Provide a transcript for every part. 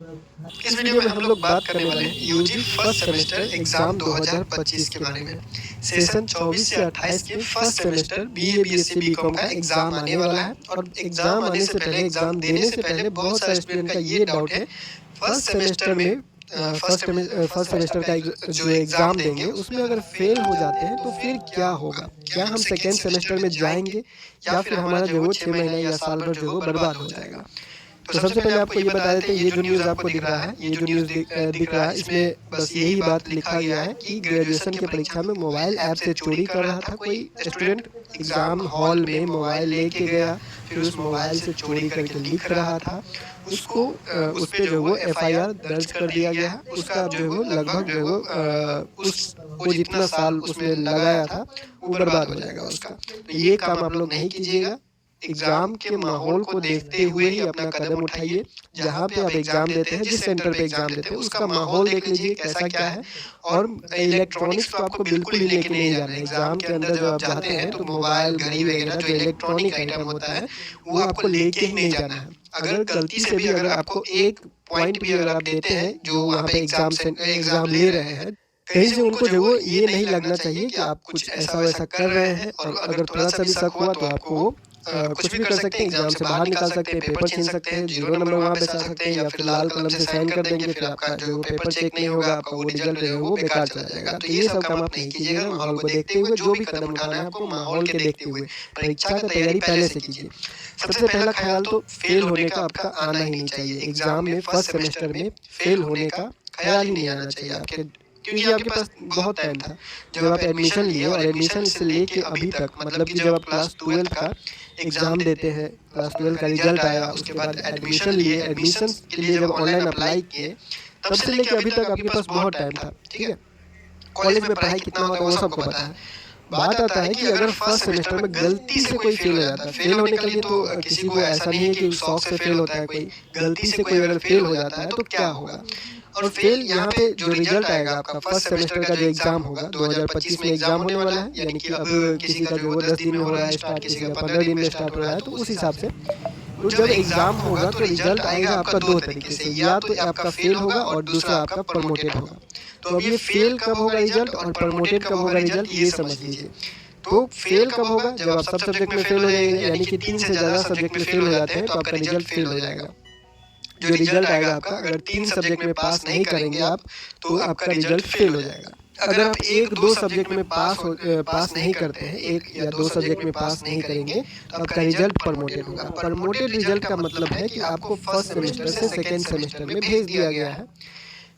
इस वीडियो में हम लोग बात करने वाले हैं यूजी फर्स्ट सेमेस्टर एग्जाम 2025 के बारे में। सेशन 24 से 28 के first semester BA BSc BCom का एग्जाम आने वाला है और एग्जाम आने से पहले, एग्जाम देने से पहले बहुत सारे स्टूडेंट का ये डाउट है फर्स्ट सेमेस्टर में फर्स्ट सेमेस्टर का जो एग्ज़ाम देंगे उसमें अगर फेल हो जाते हैं तो फिर क्या होगा? क्या हम सेकेंड सेमेस्टर में जाएंगे या फिर हमारा जो वो 6 महीना या साल भर जो वो बर्बाद हो जाएगा? तो सबसे पहले आपको ये बता देते हैं, ये जो न्यूज़ आपको दिख रहा है, ये जो न्यूज़ दिख रहा है, इसमें बस यही बात लिखा गया है कि ग्रेजुएशन की परीक्षा में मोबाइल ऐप से चोरी कर रहा था कोई स्टूडेंट, एग्ज़ाम हॉल में मोबाइल लेके गया, फिर उस मोबाइल से चोरी करके लिख रहा था, उसको उस पे जो वो एफआईआर दर्ज कर दिया गया है। उसका जो है वो लगभग जो है वो वो जितना साल उसमें लगाया था वो बर्बाद हो जाएगा उसका। तो ये काम आप लोग नहीं कीजिएगा। एग्ज़ाम के माहौल को देखते हुए ही अपना कदम उठाइए। जहाँ पे आप एग्ज़ाम देते हैं, जिस सेंटर पे एग्ज़ाम देते हैं, उसका माहौल देख लीजिए कैसा क्या है। और इलेक्ट्रॉनिक्स तो आपको बिल्कुल ही लेके नहीं जाना है। एग्ज़ाम के अंदर जब आप जाते हैं तो मोबाइल, घड़ी वगैरह जो इलेक्ट्रॉनिक आइटम होता है, वो आपको लेके ही नहीं जाना है। अगर गलती से भी अगर आपको एक पॉइंट भी अगर आप देते हैं, जो वहाँ पे एग्ज़ाम ले रहे हैं, कहीं से उनको जो वो ये नहीं लगना चाहिए कि आप कुछ ऐसा-वैसा कर रहे हैं। और अगर थोड़ा-सा भी शक हुआ तो आपको वो कुछ भी कर सकते हैं, एग्ज़ाम से बाहर निकाल सकते हैं, पेपर छीन सकते हैं, 0 नंबर वहाँ पे ला सकते हैं या फिर लाल कलम से साइन कर देंगे, फिर आपका जो पेपर चेक नहीं होगा, आपका वो रिज़ल्ट जो है वो बेकार चला जाएगा। तो ये सब काम आप नहीं कीजिएगा। माहौल को देखते हुए जो भी कदम उठाना है आपको माहौल के देखते हुए, परीक्षा का तैयारी पहले से कीजिए। सबसे पहला ख़्याल तो फेल होने का आपका आना ही नहीं चाहिए। एग्ज़ाम में फर्स्ट सेमेस्टर में फेल होने का ख़्याल ही नहीं आना चाहिए आपके, क्योंकि आपके पास बहुत टाइम था। जब आप एडमिशन लिए और एडमिशन से लेके अभी तक, मतलब कि जब आप क्लास 12 का एग्ज़ाम देते हैं, क्लास 12 का रिजल्ट आया, उसके बाद एडमिशन लिए, एडमिशन के लिए जब ऑनलाइन अप्लाई किए, तब से लेके अभी तक आपके पास बहुत टाइम था, ठीक है। कॉलेज में पढ़ाई कितना होता है वो सबको पता है। बात आता है कि अगर फर्स्ट सेमेस्टर में गलती से कोई फेल हो जाता है, फेल होने के लिए तो किसी को ऐसा नहीं है कि शौक से फेल होता है कोई, गलती से कोई अगर फेल हो जाता है तो क्या होगा? और फेल यहाँ पे जो रिजल्ट आएगा आपका फर्स्ट सेमेस्टर का जो एग्ज़ाम होगा, 2025 में एग्ज़ाम होने वाला है, यानी कि अब किसी का जो वो 10 दिन में हो रहा है स्टार्ट, किसी का 15 दिन में स्टार्ट हो रहा है, तो उस हिसाब से तो जब एग्ज़ाम होगा तो रिजल्ट आएगा आपका 2 तरीके से, या तो आपका फेल होगा और दूसरा आपका प्रमोटेड होगा। तो अब ये फेल कब होगा रिजल्ट और प्रमोटेड कब होगा रिजल्ट, ये समझ लीजिए। तो फेल कब होगा? जब आप सब सब्जेक्ट में फेल हो जाएंगे, यानी कि 3 से ज़्यादा सब्जेक्ट में फेल हो जाते हैं तो आपका रिजल्ट फेल हो जाएगा। जो रिजल्ट आएगा आपका, अगर 3 सब्जेक्ट में पास नहीं करेंगे आप, तो आपका रिजल्ट फेल हो जाएगा। अगर आप 1-2 सब्जेक्ट में पास नहीं करते हैं, 1 या 2 सब्जेक्ट में पास नहीं करेंगे, तो आपका रिजल्ट प्रमोटेड होगा। प्रमोटेड रिजल्ट का मतलब है कि आपको फर्स्ट सेमेस्टर से सेकेंड सेमेस्टर में भेज दिया गया है।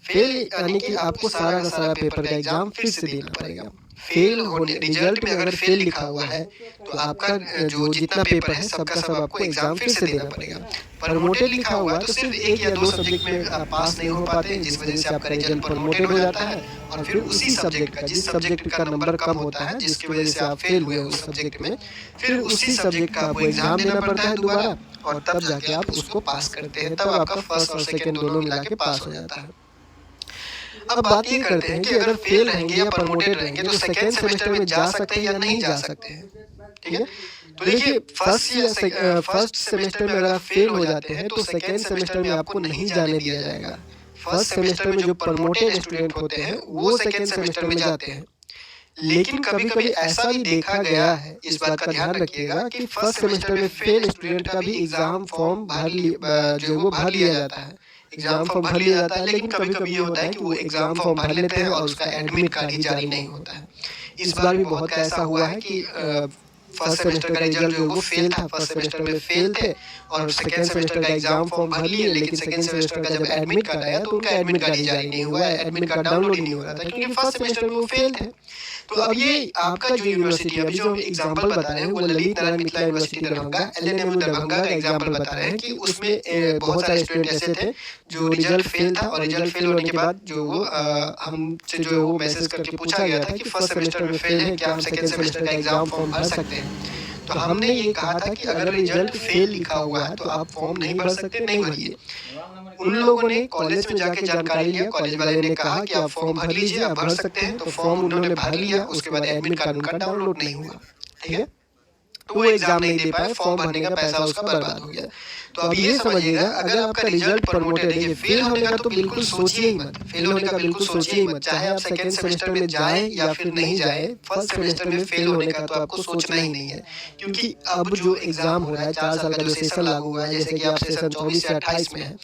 फेल यानी कि आपको सारा का सारा पेपर का एग्ज़ाम फिर से देना पड़ेगा। फेल होने रिजल्ट में अगर फेल लिखा हुआ है, तो आपका जो जितना पेपर है सबका सब आपको एग्ज़ाम फिर से देना पड़ेगा। प्रमोटेड लिखा हुआ है तो सिर्फ 1 या 2 सब्जेक्ट में आप पास नहीं हो पाते, जिस वजह से आपका रिजल्ट प्रमोटेड हो जाता है। और फिर उसी सब्जेक्ट का, जिस सब्जेक्ट का नंबर कम होता है, जिसकी वजह से आप फेल हुए उस सब्जेक्ट में, फिर उसी सब्जेक्ट का आपको एग्ज़ाम देना पड़ता है दोबारा, और तब जाके आप उसको पास करते हैं। तब आपका फर्स्ट और सेकंड दोनों मिला के पास हो जाता है। अब बात ये करते हैं कि अगर फेल रहेंगे या प्रमोटेड रहेंगे तो सेकेंड सेमेस्टर में जा सकते हैं या नहीं जा सकते हैं, ठीक है। तो देखिए, फर्स्ट सेमेस्टर में अगर आप फेल हो जाते हैं तो सेकेंड सेमेस्टर में आपको नहीं जाने दिया जाएगा। फर्स्ट सेमेस्टर में जो प्रमोटेड स्टूडेंट होते हैं वो सेकेंड सेमेस्टर में जाते हैं। लेकिन कभी-कभी ऐसा भी देखा गया है, इस बात का ध्यान रखिएगा कि फर्स्ट सेमेस्टर में फेल स्टूडेंट का भी एग्ज़ाम फॉर्म जो है वो भर लिया जाता है। एग्ज़ाम फॉर्म भर लिया जाता है, लेकिन कभी-कभी ये होता है कि वो एग्ज़ाम फॉर्म भर लेते हैं और उसका एडमिट कार्ड ही जारी नहीं होता है। इस बार भी बहुत ऐसा हुआ है कि फर्स्ट सेमेस्टर का रिजल्ट जो है वो फेल था, फर्स्ट सेमेस्टर में फेल थे और सेकंड सेमेस्टर का एग्ज़ाम फॉर्म भर लिए, लेकिन सेकंड सेमेस्टर का जब एडमिट कार्ड आया तो उनका एडमिट कार्ड ही जारी नहीं हुआ, एडमिट कार्ड डाउनलोड ही नहीं हो रहा था, क्योंकि फर्स्ट सेमेस्टर में वो फेल थे। तो अब ये आपका जो यूनिवर्सिटी, अभी जो हम एग्जाम्पल बता रहे हैं वो ललित नारायण मिथिला यूनिवर्सिटी दरभंगा, एलएनएमयू दरभंगा का एग्जाम्पल बता रहे हैं कि उसमें बहुत सारे स्टूडेंट ऐसे थे जो रिजल्ट फेल था, और रिजल्ट फेल होने के बाद जो वो हमसे जो वो मैसेज करके पूछा गया था कि फर्स्ट सेमेस्टर में फेल है, क्या हम सेकेंड सेमेस्टर का एग्जाम फॉर्म भर सकते हैं। तो हमने ये कहा था कि अगर रिजल्ट फेल लिखा हुआ है तो आप फॉर्म नहीं भर सकते, नहीं भरिए। उन लोगों ने कॉलेज में जाके जानकारी लिया, कॉलेज वाले ने कहा कि आप फॉर्म भर लीजिए, आप भर सकते हैं, तो फॉर्म उन्होंने भर लिया। उसके बाद एडमिट कार्ड उनका डाउनलोड नहीं हुआ, ठीक है। तो वो एग्जाम नहीं दे पाए, फॉर्म भरने का पैसा उसका बर्बाद हो गया। तो अब ये समझिएगा, अगर आपका रिजल्ट प्रमोटेड है, फेल होने का तो बिल्कुल सोचिए ही मत, फेल होने का बिल्कुल सोचिए ही मत, चाहे आप सेकेंड सेमेस्टर में जाएं या फिर नहीं जाएं, फर्स्ट सेमेस्टर में फेल होने का तो आपको सोचना ही नहीं है। क्योंकि अब जो एग्जाम हो रहा है, 4 साल का जो सेशन लागू हुआ है, जैसे कि आप सेशन 24 से 28 में है,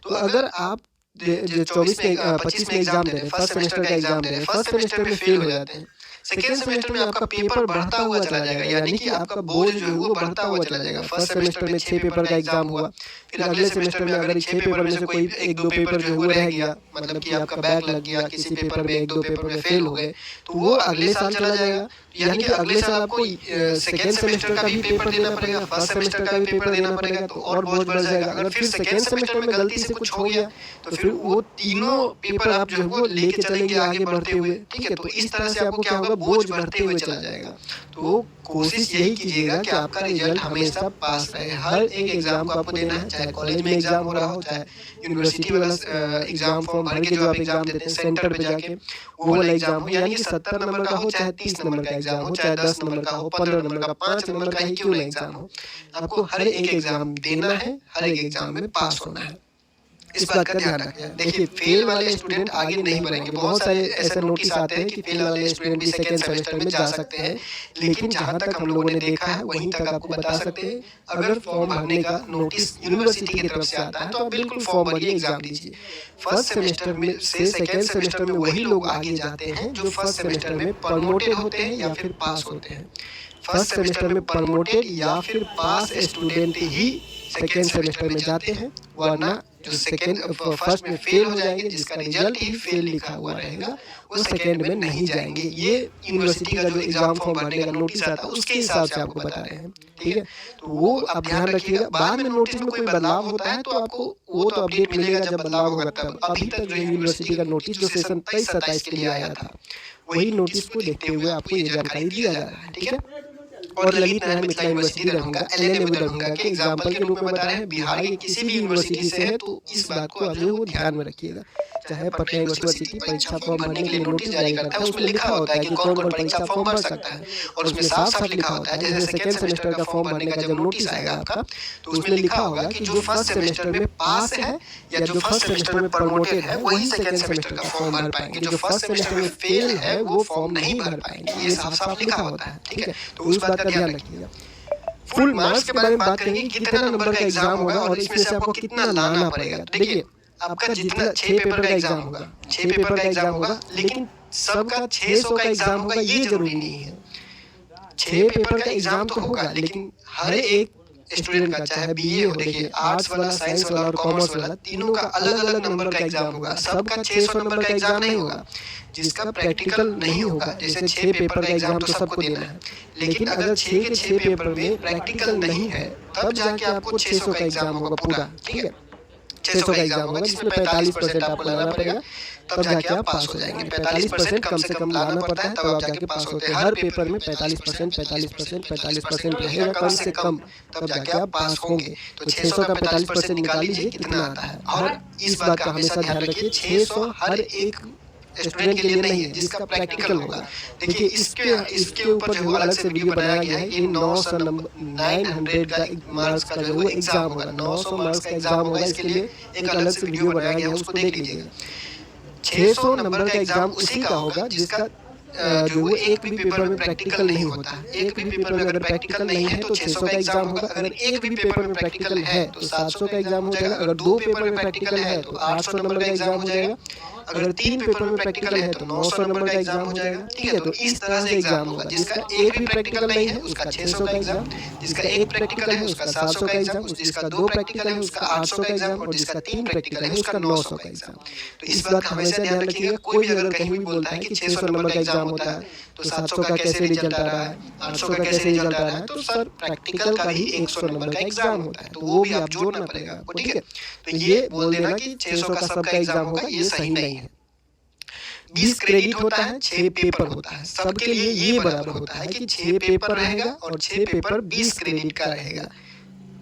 तो अगर आप जो 25 में एग्जाम दे रहे हैं, फर्स्ट सेमेस्टर का एग्जाम दे रहे हैं, फर्स्ट सेमेस्टर में फेल हो जाते हैं, सेकेंड सेमेस्टर में आपका पेपर बढ़ता हुआ चला जाएगा, यानी कि आपका बोझ जो है वो बढ़ता हुआ चला जाएगा। फर्स्ट सेमेस्टर में 6 पेपर का एग्जाम हुआ, फिर अगले सेमेस्टर में अगर 6 पेपर में से कोई 1-2 पेपर जो है वो रह गया, मतलब कि आपका बैक लग गया, किसी पेपर में 1-2 पेपर में फेल हो गए, तो वो अगले साल चला जाएगा। यानी कि अगले साल आपको सेकेंड सेमेस्टर का भी पेपर देना पड़ेगा, फर्स्ट सेमेस्टर का भी पेपर देना पड़ेगा, तो और बोझ बढ़ जाएगा। अगर फिर सेकेंड सेमेस्टर में गलती से कुछ हो गया, तो फिर वो तीनों पेपर आप जो है वो लेके चलेंगे आगे बढ़ते हुए, ठीक है। तो इस तरह से आपको क्या होगा, बोझ बढ़ते हुए चला जाएगा। तो कोशिश यही कीजिएगा कि आपका रिजल्ट हमेशा पास रहे। हर एक एग्जाम को आपको देना है, चाहे कॉलेज में एग्जाम हो रहा हो, चाहे यूनिवर्सिटी वाला एग्जाम फॉर्म भर के जो आप एग्जाम देते हैं सेंटर पे जाके, वो वाला एग्जाम हो, यानी कि 70 नंबर का हो, चाहे 30 नंबर का एग्जाम हो, चाहे 10 नंबर का हो, 15 नंबर का, 5 नंबर का ही क्यों ना एग्जाम हो, आपको हर एक एग्जाम देना है, हर एक एग्जाम में पास होना है। इस बात का ध्यान रखें। देखिए, फेल वाले स्टूडेंट आगे नहीं बढ़ेंगे। बहुत सारे ऐसे नोटिस आते हैं कि फेल वाले स्टूडेंट भी सेकेंड सेमेस्टर में जा सकते हैं, लेकिन जहाँ तक हम लोगों ने देखा है वहीं तक आपको बता सकते हैं। अगर फॉर्म भरने का नोटिस यूनिवर्सिटी की तरफ से आता है तो आप बिल्कुल फॉर्म भरिए, एग्जाम दीजिए। फर्स्ट सेमेस्टर में से सेकेंड सेमेस्टर में वही लोग आगे जाते हैं जो फर्स्ट सेमेस्टर में प्रमोटेड होते हैं या फिर पास होते हैं। फर्स्ट सेमेस्टर में प्रमोटेड या फिर पास स्टूडेंट ही सेकेंड सेमेस्टर में जाते हैं, वरना जो सेकेंड फर्स्ट में फेल हो जाएंगे, जिसका रिजल्ट ही फेल लिखा हुआ रहेगा, वो सेकेंड में नहीं जाएंगे। ये यूनिवर्सिटी का जो एग्जाम फॉर्म भरने का नोटिस आता है उसके हिसाब से आपको बता रहे हैं, ठीक है। तो वो आप ध्यान रखिएगा। बाद में नोटिस में कोई बदलाव होता है तो आपको वो तो अपडेट मिलेगा जब बदलाव होगा तब। अभी तक जो यूनिवर्सिटी का नोटिस जो सेशन 23-27 के लिए आया था, वही नोटिस को देखते हुए आपको ये जानकारी दिया जा रहा है, ठीक है। और ललित नारायण मिथिला यूनिवर्सिटी दरभंगा, LNM दरभंगा के एग्जाम्पल के रूप में बता रहे हैं। बिहार की किसी भी यूनिवर्सिटी से है तो इस बात को आप जो है वो ध्यान में रखिएगा। चाहे पटना यूनिवर्सिटी परीक्षा फॉर्म भरने के लिए नोटिस जारी करता है, उसमें लिखा होता है कि कौन कौन परीक्षा फॉर्म भर सकता है, और उसमें साफ साफ लिखा होता है, जैसे सेकेंड सेमेस्टर का फॉर्म भरने का जब नोटिस आएगा आपका, तो उसमें लिखा होगा कि जो फर्स्ट सेमेस्टर में पास है या जो फर्स्ट सेमेस्टर में प्रमोटेड है वही सेकेंड सेमेस्टर का फॉर्म भर पाएंगे। जो फर्स्ट सेमेस्टर में फेल है वो फॉर्म नहीं भर पाएंगे, ये साफ साफ लिखा होता है, ठीक है। तो उस बात का ध्यान रखिएगा। फुल मार्क्स के बारे में बात करेंगे, कितना नंबर का एग्जाम होगा और इसमें से आपको कितना लाना पड़ेगा। देखिए, आपका जितना 6 पेपर का एग्जाम होगा, 6 पेपर का एग्जाम होगा, लेकिन सबका 600 का एग्जाम होगा ये जरूरी नहीं है। 6 पेपर का एग्जाम तो होगा, लेकिन हर एक स्टूडेंट का, चाहे BA हो, देखिए आर्ट्स वाला, साइंस वाला और कॉमर्स वाला, तीनों का अलग अलग नंबर का एग्जाम होगा। सबका 600 नंबर का एग्जाम नहीं होगा। जिसका प्रैक्टिकल नहीं होगा, जैसे 6 पेपर का एग्जाम तो सबको देना है, लेकिन अगर 6 के 6 पेपर में प्रैक्टिकल नहीं है तब जाके आपको 600 का एग्जाम होगा पूरा, ठीक है। 600 का एग्जाम होगा जिसमें 45% आपको लगाना पड़ेगा, तब जाके आप पास हो जाएंगे। 45% कम से कम लाना पड़ता है, तब आप जाके पास होते हैं। हर पेपर में 45% रहेगा कम से कम, तब जाके आप पास होंगे। तो 600 का 45% निकाल लीजिए कितना आता है। और इस बात का हमेशा ध्यान रखिए, 600 हर एक स्टूडेंट के लिए नहीं है जिसका प्रैक्टिकल होगा। देखिए, इसके ऊपर जो अलग से वीडियो बनाया गया है। ये 900 का मार्क्स का जो एग्जाम होगा, 900 मार्क्स का एग्जाम होगा, इसके लिए एक अलग से वीडियो बनाया गया है, उसको देख लीजिएगा। 600 नंबर का एग्जाम उसी का होगा जिसका जो वो एक भी पेपर में प्रैक्टिकल नहीं होता। एक भी पेपर में अगर प्रैक्टिकल नहीं है तो 600 का एग्जाम होगा। अगर एक भी पेपर में प्रैक्टिकल है तो 700 का एग्जाम हो जाएगा। अगर 2 पेपर में प्रैक्टिकल है तो 800 नंबर का एग्जाम हो जाएगा। अगर 3 पेपर में प्रैक्टिकल है तो 900 नंबर का एग्जाम हो जाएगा, ठीक है। तो इस तरह से एग्जाम होगा। जिसका एक भी प्रैक्टिकल नहीं है उसका 600 का एग्जाम, जिसका एक प्रैक्टिकल है उसका 700 का एग्जाम, जिसका 2 प्रैक्टिकल है उसका 800 का एग्जाम, और जिसका 3 प्रैक्टिकल है उसका 900 का एग्जाम। तो इस बात का हमेशा ध्यान रखिएगा। कोई भी अगर कहीं भी बोलता है कि 600 नंबर का एग्जाम होता है तो 700 का कैसे रिजल्ट आ रहा है, 800 का कैसे रिजल्ट आ रहा है, तो सर प्रैक्टिकल का ही 100 नंबर का एग्जाम होता है, तो वो भी आप जोड़ना पड़ेगा आपको, ठीक है। तो ये बोल देना कि 600 का सबका एग्जाम होगा, ये सही नहीं है। 20 क्रेडिट होता है, 6 पेपर होता है। सबके लिए ये बराबर होता है कि 6 पेपर रहेगा और 6 पेपर 20 क्रेडिट का रहेगा,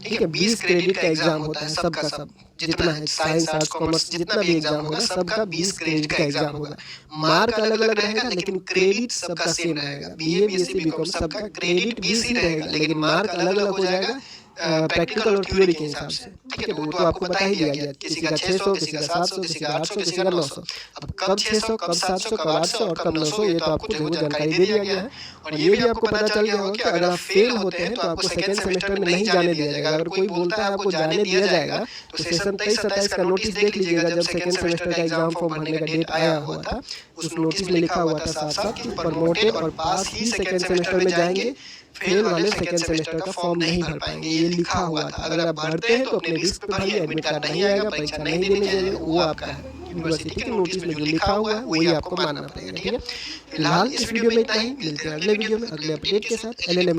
ठीक है। 20 क्रेडिट का एग्जाम होता है सबका सब, जितना है साइंस, आर्ट्स, कॉमर्स जितना भी एग्जाम होगा सबका 20 क्रेडिट का एग्जाम होगा। मार्क अलग-अलग रहेगा लेकिन क्रेडिट सबका सेम रहेगा। बीए, बीएससी, बीकॉम सबका क्रेडिट 20 ही रहेगा लेकिन मार्क अलग-अलग हो जाएगा प्रैक्टिकल और थ्योरी के हिसाब से। ठीक है, तो वो तो आपको बता ही दिया गया, किसी का 600, किसी का 700, किसी का 800, किसी का 900। अब कब 600, कब 700, कब 800 और कब 900 ये तो आपको जो जानकारी दे दिया गया है। और ये भी आपको पता चल गया होगा कि अगर आप फेल होते हैं तो आपको सेकंड सेमेस्टर में नहीं जाने दिया जाएगा। अगर कोई बोलता है आपको जाने दिया जाएगा तो सेशन 23-27 का नोटिस देख लीजिएगा, जब सेकंड सेमेस्टर का एग्जाम फॉर्म भरने का डेट आया हुआ था उस नोटिस में लिखा हुआ था साफ-साफ कि प्रमोटेड और पास ही सेकंड सेमेस्टर में जाएंगे, फेल वाले सेकंड सेमेस्टर का फॉर्म नहीं भर पाएंगे, ये लिखा हुआ था। अगर आप भरते हैं तो अपने रिस्क पे भरिए, एडमिट कार्ड नहीं आएगा, परीक्षा नहीं देने जाइएगा, वो आपका है। यूनिवर्सिटी के नोटिस में जो लिखा हुआ है वही आपको मानना पड़ेगा। ठीक है, फिलहाल इस वीडियो में इतना ही, मिलते हैं अगले वीडियो में अगले अपडेट के साथ। एलएलएम